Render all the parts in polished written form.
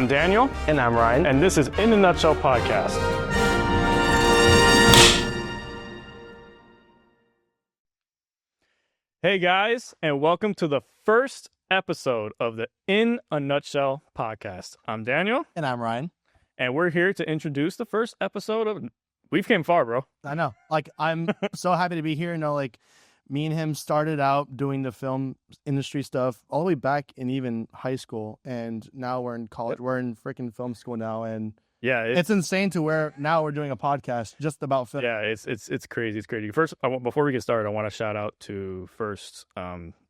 Daniel. And I'm Ryan. And this is In a Nutshell Podcast. Hey guys, and welcome to the first episode of the In a Nutshell Podcast. I'm Daniel. And I'm Ryan. And we're here to introduce the first episode of... We've came far, bro. I know. Like, I'm so happy to be here. You know, like, me and him started out doing the film industry stuff all the way back in even high school. And now we're in college. Yep. We're in freaking film school now. And yeah, it's insane to where now we're doing a podcast just about film. Yeah, it's crazy. It's crazy. First, before we get started, I want to shout out to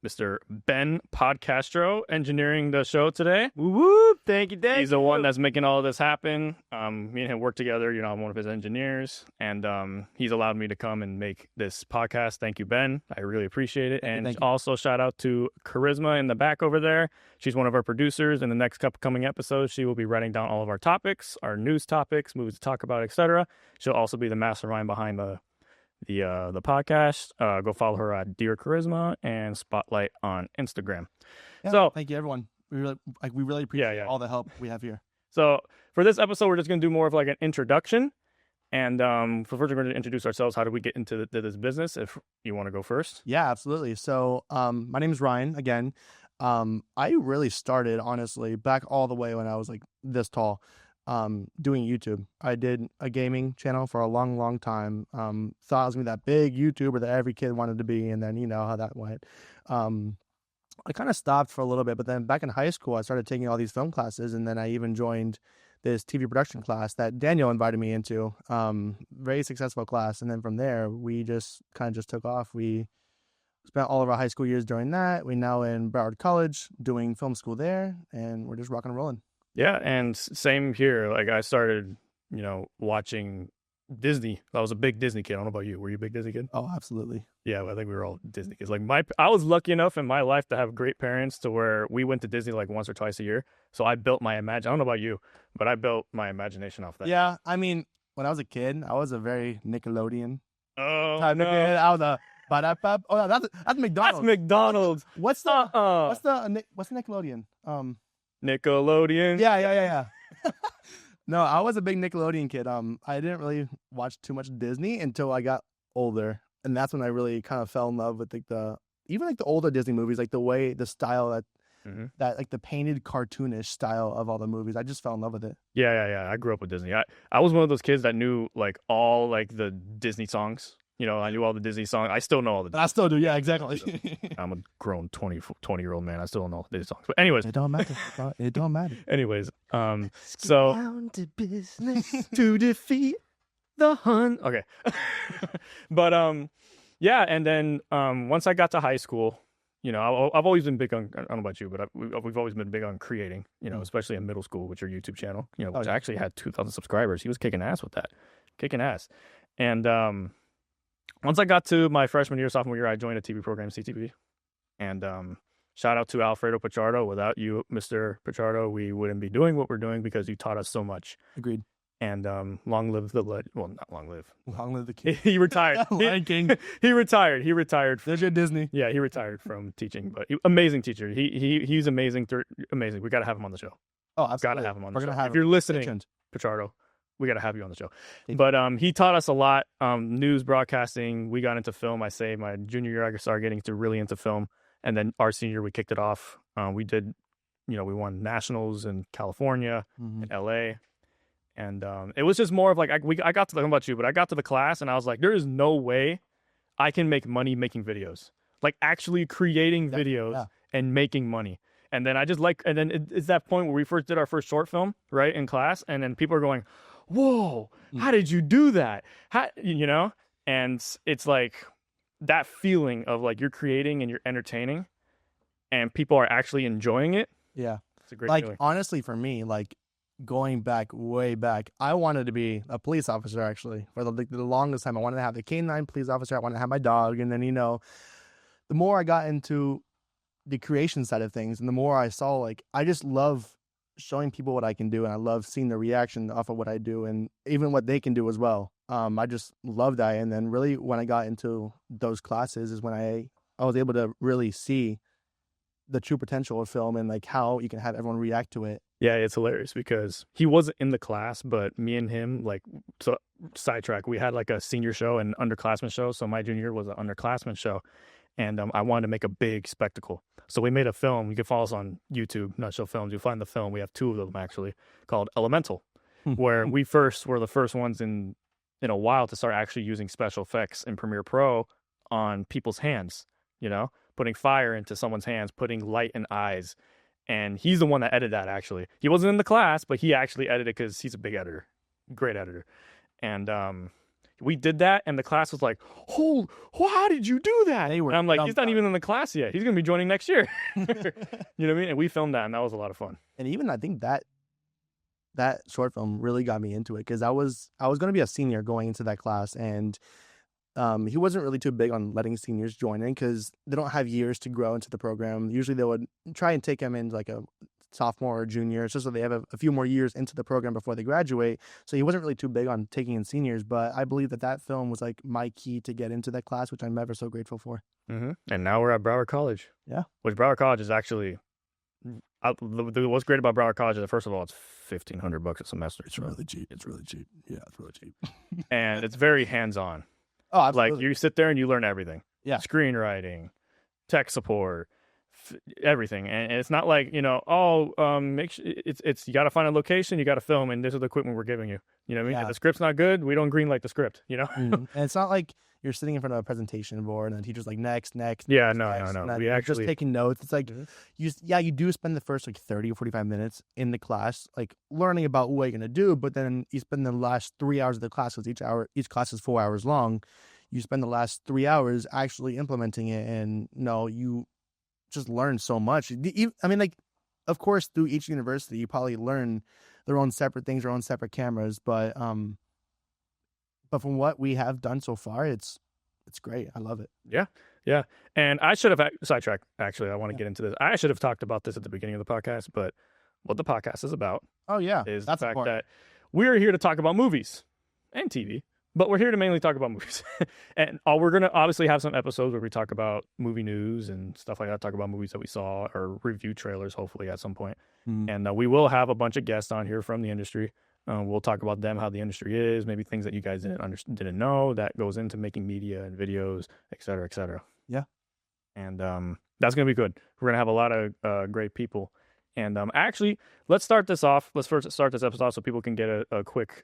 Mr. Ben Podcastro engineering the show today. Woo woo! Thank you. He's the one that's making all of this happen. Me and him work together. You know, I'm one of his engineers, and he's allowed me to come and make this podcast. Thank you, Ben. I really appreciate it. And also shout out to Charisma in the back over there. She's one of our producers. In the next couple coming episodes, she will be writing down all of our topics, our news topics, movies to talk about, etc. She'll also be the mastermind behind the podcast. Go follow her at Dear Charisma and Spotlight on Instagram. Yeah, so thank you, everyone. We really appreciate all the help we have here. So for this episode, we're just going to do more of like an introduction. And for first, we're going to introduce ourselves. How did we get into this business? If you want to go first. Yeah, absolutely. So my name is Ryan again. I really started, honestly, back all the way when I was like this tall, doing YouTube. I did a gaming channel for a long time. Thought I was going to be that big YouTuber that every kid wanted to be. And then, you know how that went. I kind of stopped for a little bit, but then back in high school, I started taking all these film classes. And then I even joined this TV production class that Daniel invited me into. Very successful class. And then from there, we just kind of just took off. We spent all of our high school years doing that. We're now in Broward College doing film school there, and we're just rocking and rolling. Yeah, and same here. Like I started, you know, watching Disney. I was a big Disney kid. I don't know about you. Were you a big Disney kid? Oh, absolutely. Yeah, I think we were all Disney kids. Like I was lucky enough in my life to have great parents to where we went to Disney like once or twice a year. So I built my I don't know about you, but I built my imagination off that. Yeah, I mean, when I was a kid, I was a very Nickelodeon type kid. I was a oh no, that's McDonald's. That's McDonald's. What's the Nickelodeon? Nickelodeon. Yeah. No, I was a big Nickelodeon kid. I didn't really watch too much Disney until I got older, and that's when I really kind of fell in love with the older Disney movies, like the style that like the painted cartoonish style of all the movies. I just fell in love with it. Yeah. I grew up with Disney. I was one of those kids that knew like all like the Disney songs. You know, I knew all the Disney songs. I still know all the I still do. Yeah, exactly. I'm a grown 20-year-old man. I still don't know Disney songs. But anyways. It don't matter. It don't matter. Anyways, so. Down to business to defeat the Hun. Okay. But, yeah. And then once I got to high school, you know, I've always been big on, I don't know about you, but we've always been big on creating, you know, especially in middle school with your YouTube channel, you know, which actually had 2,000 subscribers. He was kicking ass with that. Kicking ass. And, once I got to my freshman year, sophomore year, I joined a TV program, CTV. And shout out to Alfredo Pichardo. Without you, Mr. Pichardo, we wouldn't be doing what we're doing because you taught us so much. Agreed. And long live the not long live. Long live the king. He retired. Lion King. He retired. He retired. There's your Disney. Yeah, he retired from teaching, but amazing teacher. He's amazing. Amazing. We got to have him on the show. Oh, absolutely. Got to have him on the show. If you're listening, Pichardo, we got to have you on the show. But he taught us a lot. News broadcasting. We got into film. I say my junior year, I started getting really into film, and then our senior year, we kicked it off. We did, you know, we won nationals in California, in LA, and it was just more of like I got to the, about you, but I got to the class and I was like, there is no way I can make money making videos, like actually creating videos and making money. And then and then it's that point where we first did our first short film, right, in class, and then people are going, whoa, how did you do that? You know? And it's like that feeling of like you're creating and you're entertaining and people are actually enjoying it. Yeah. It's a great feeling. Like, honestly, for me, like going back, way back, I wanted to be a police officer, actually. For the longest time, I wanted to have the canine police officer. I wanted to have my dog. And then, you know, the more I got into the creation side of things and the more I saw, like, I just love showing people what I can do, and I love seeing the reaction off of what I do and even what they can do as well. I just love that. And then really when I got into those classes is when I was able to really see the true potential of film and like how you can have everyone react to it. Yeah, it's hilarious because he wasn't in the class, but me and him, like, so sidetrack, we had like a senior show and underclassmen show. So my junior year was an underclassmen show, and I wanted to make a big spectacle. So we made a film. You can follow us on YouTube, Nutshell Films. You'll find the film. We have 2 of them actually, called Elemental, where we were the first ones in a while to start actually using special effects in Premiere Pro on people's hands, you know, putting fire into someone's hands, putting light in eyes. And he's the one that edited that, actually. He wasn't in the class, but he actually edited because he's a big editor, great editor. And we did that, and the class was like, "Oh, how did you do that?" And I'm like, "He's not even in the class yet. He's going to be joining next year." You know what I mean? And we filmed that, and that was a lot of fun. And even I think that short film really got me into it, because I was going to be a senior going into that class, and he wasn't really too big on letting seniors join in because they don't have years to grow into the program. Usually they would try and take them in like a sophomore or junior, just so they have a few more years into the program before they graduate. So he wasn't really too big on taking in seniors, but I believe that film was like my key to get into that class, which I'm ever so grateful for. Mm-hmm. And now we're at Broward College. Yeah. Which Broward College is actually, what's great about Broward College is that, first of all, it's $1,500 a semester. It's really cheap. It's really cheap. Yeah, it's really cheap. And it's very hands-on. Oh, absolutely. Like, you sit there and you learn everything. Yeah. Screenwriting, tech support, everything. And it's not like, make sure it's you got to find a location, you got to film, and this is the equipment we're giving you. You know what I mean? Yeah. If the script's not good, we don't greenlight the script, you know? And it's not like you're sitting in front of a presentation board and the teacher's like, next. Yeah, next, no. And We you're actually just taking notes. It's like, you do spend the first like 30 or 45 minutes in the class, like learning about what you're going to do, but then you spend the last 3 hours of the class, because each class is 4 hours long. You spend the last 3 hours actually implementing it, and you just learn so much. I mean, like, of course, through each university, you probably learn their own separate things, their own separate cameras, but from what we have done so far, it's great. I love it. Yeah. And I should have sidetracked. Actually, I want to get into this. I should have talked about this at the beginning of the podcast, but what the podcast is about, is the fact that we're here to talk about movies and TV. But we're here to mainly talk about movies. And we're going to obviously have some episodes where we talk about movie news and stuff like that, talk about movies that we saw or review trailers, hopefully, at some point. And we will have a bunch of guests on here from the industry. We'll talk about them, how the industry is, maybe things that you guys didn't know that goes into making media and videos, et cetera, et cetera. Yeah. And that's going to be good. We're going to have a lot of great people. And actually, let's start this off. Let's first start this episode off so people can get a quick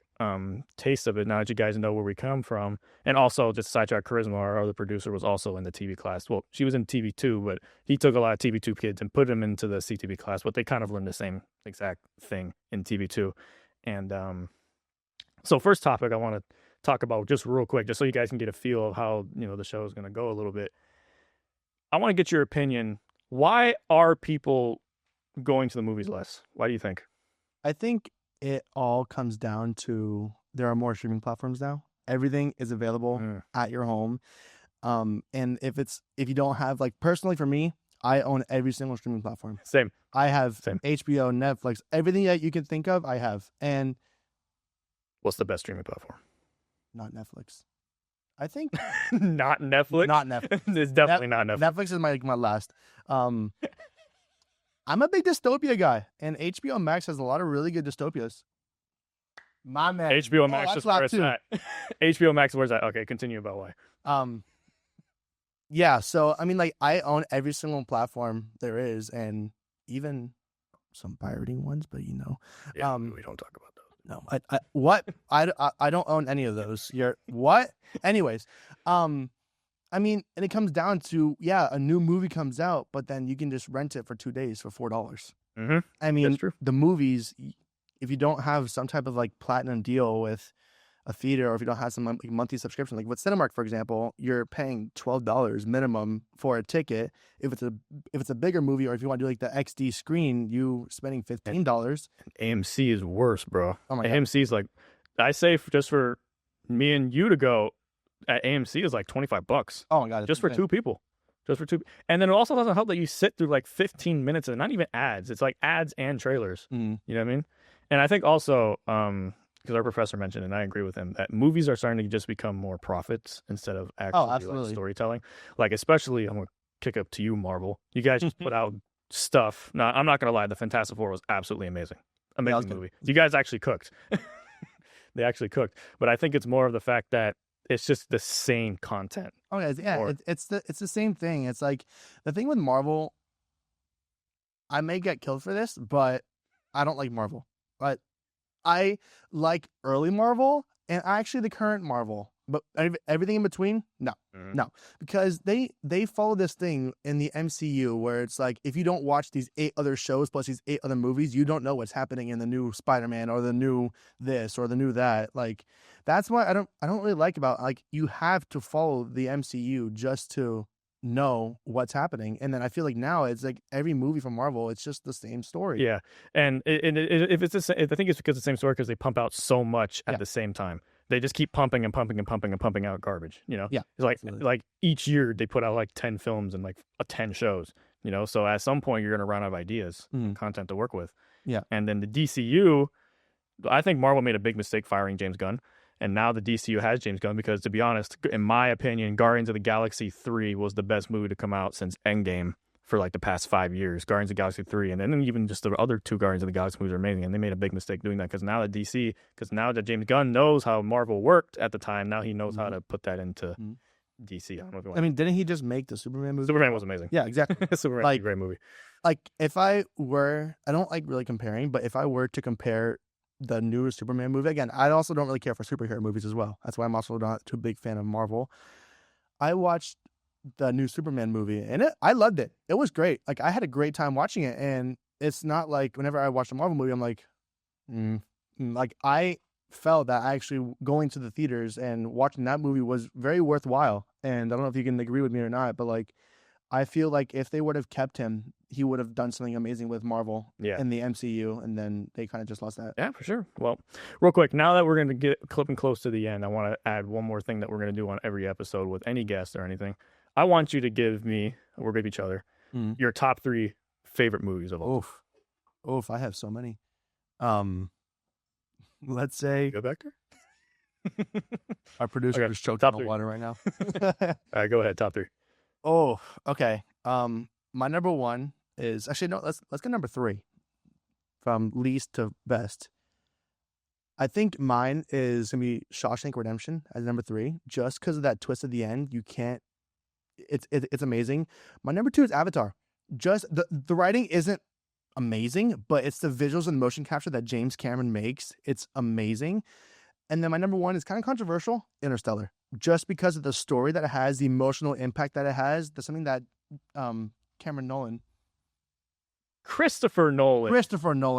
taste of it now that you guys know where we come from. And also, just sidetrack, Charisma, our other producer, was also in the TV class. Well, she was in TV too, but he took a lot of TV2 kids and put them into the CTV class, but they kind of learned the same exact thing in TV2. And so first topic I want to talk about just real quick, just so you guys can get a feel of how the show is going to go a little bit. I want to get your opinion. Why are people going to the movies less? Why do you think? I think it all comes down to there are more streaming platforms now. Everything is available at your home. And if you don't have, like, personally for me, I own every single streaming platform. Same. I have HBO, Netflix, everything that you can think of, I have. And what's the best streaming platform? Not Netflix. I think not Netflix. Not Netflix. It's definitely not Netflix. Netflix is my last. I'm a big dystopia guy, and HBO Max has a lot of really good dystopias. My man. HBO Max, just where it's at. HBO Max, where's that? Okay, continue about why. Yeah, so I mean, like, I own every single platform there is, and even some pirating ones, but we don't talk about those. No, I don't own any of those. You're what? Anyways, I mean, and it comes down to, a new movie comes out, but then you can just rent it for 2 days for $4. Mm-hmm. I mean, that's true. The movies, if you don't have some type of like platinum deal with a theater, or if you don't have some like monthly subscription, like with Cinemark, for example, you're paying $12 minimum for a ticket. If it's a bigger movie, or if you want to do like the XD screen, you spending $15. AMC is worse, bro. Oh my God. AMC is like, I say just for me and you to go at AMC is like $25. Oh my God. Just for two people. And then it also doesn't help that you sit through like 15 minutes of not even ads. It's like ads and trailers. You know what I mean? And I think also, because our professor mentioned, and I agree with him, that movies are starting to just become more profits instead of actually like storytelling. Like, especially, I'm going to kick up to you, Marvel. You guys just put out stuff. Now, I'm not gonna lie, the Fantastic Four was absolutely amazing. Amazing good. movie. You guys actually cooked. They actually cooked, but I think it's more of the fact that it's just the same content. Okay, yeah, Or- it's the same thing. It's like the thing with Marvel. I may get killed for this, but I don't like Marvel. But I like early Marvel and actually the current Marvel. But everything in between, no. Mhm. No, because they follow this thing in the MCU where it's like if you don't watch these 8 other shows plus these 8 other movies, you don't know what's happening in the new Spider-Man or the new this or the new that. Like that's why I don't really like about like you have to follow the MCU just to know what's happening. And then I feel like now it's like every movie from Marvel, it's just the same story. Yeah, and if it's the same, I think it's because it's the same story because they pump out so much at Yeah. the same time. They just keep pumping and pumping and pumping and pumping out garbage. You know, Yeah, it's like absolutely. each year they put out like 10 films and like 10 shows. You know, so at some point you're gonna run out of ideas, Mhm. content to work with. Yeah. And then the DCU, I think Marvel made a big mistake firing James Gunn. And now the DCU has James Gunn because, to be honest, in my opinion, Guardians of the Galaxy 3 was the best movie to come out since Endgame for like the past 5 years. Guardians of the Galaxy 3, and then even just the other 2 Guardians of the Galaxy movies are amazing. And they made a big mistake doing that because now that James Gunn knows how Marvel worked at the time, now he knows how to put that into Mhm. DC. I don't know if you want. I mean, didn't he just make the Superman movie? Superman was amazing. Yeah, exactly. Superman was Like- a great movie. Like if I don't like really comparing, but if I were to compare the new Superman movie again, I also don't really care for superhero movies as well. That's why I'm also not too big fan of Marvel. I watched the new Superman movie and I loved it. It was great. Like I had a great time watching it, and it's not like whenever I watch a Marvel movie, I'm like, like I felt that actually going to the theaters and watching that movie was very worthwhile. And I don't know if you can agree with me or not, but like I feel like if they would have kept him, he would have done something amazing with Marvel Yeah. in the MCU, and then they kind of just lost that. Yeah, for sure. Well, real quick, now that we're going to get clipping close to the end, I want to add one more thing that we're going to do on every episode with any guest or anything. I want you to give me, or give each other, your top 3 favorite movies of all. Oof, I have so many. Let's say Go back there. our producer Okay, is choking top on 3. water right now. All right, go ahead. Top 3. Oh, okay. My number 1 is actually no. Let's get number 3 from least to best. I think mine is gonna be Shawshank Redemption as number 3, just because of that twist at the end. You can't. It's amazing. My number 2 is Avatar. Just the writing isn't amazing, but it's the visuals and motion capture that James Cameron makes. It's amazing. And then my number 1 is kind of controversial, Interstellar. Just because of the story that it has, the emotional impact that it has. That's something that Christopher Nolan.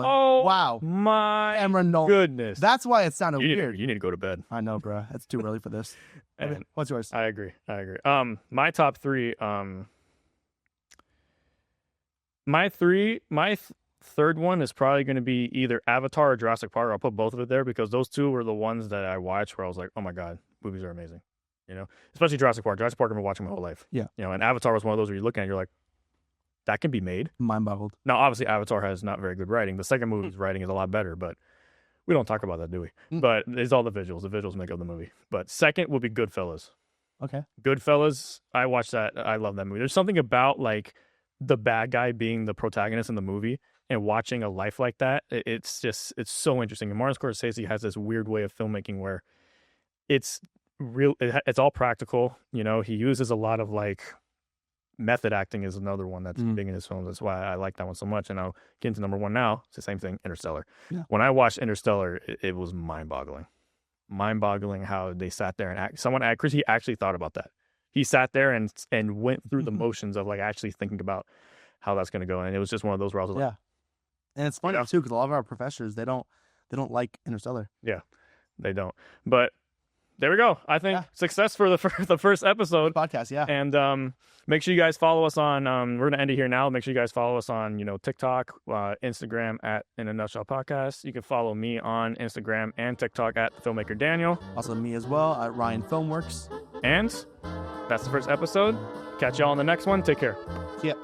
Oh, Wow. my Cameron Nolan. goodness. That's why it sounded you weird. need to go to bed. I know, bro. It's too early for this. Okay, And what's yours? I agree. My top 3, my third one is probably going to be either Avatar or Jurassic Park. I'll put both of it there because those 2 were the ones that I watched where I was like, oh my God, movies are amazing. You know, especially Jurassic Park. Jurassic Park I've been watching my whole life. Yeah. You know, and Avatar was one of those where you're looking at it, you're like, that can be made. Mind boggled. Now, obviously, Avatar has not very good writing. The second movie's writing is a lot better, but we don't talk about that, do we? Mm. But it's all the visuals. The visuals make up the movie. But second would be Goodfellas. Okay. Goodfellas, I watched that. I love that movie. There's something about like the bad guy being the protagonist in the movie and watching a life like that. It's so interesting. And Martin Scorsese has this weird way of filmmaking where it's real. It's all practical. You know, he uses a lot of like method acting is another one that's big in his films. That's why I like that one so much. And I'll get into number 1 now. It's the same thing, Interstellar. Yeah. When I watched Interstellar, it was mind-boggling. Mind-boggling how they sat there and Chris, he actually thought about that. He sat there and went through the motions of like actually thinking about how that's going to go. And it was just one of those where I was like, Yeah. And it's funny Yeah. too because a lot of our professors they don't like Interstellar. they don't. But there we go. I think success for the first episode. Podcast, yeah. And make sure you guys follow us on. We're gonna end it here now. Make sure you guys follow us on, TikTok, Instagram at In a Nutshell Podcast. You can follow me on Instagram and TikTok at Filmmaker Daniel. Also me as well at Ryan Filmworks. And that's the first episode. Catch y'all on the next one. Take care. Yep.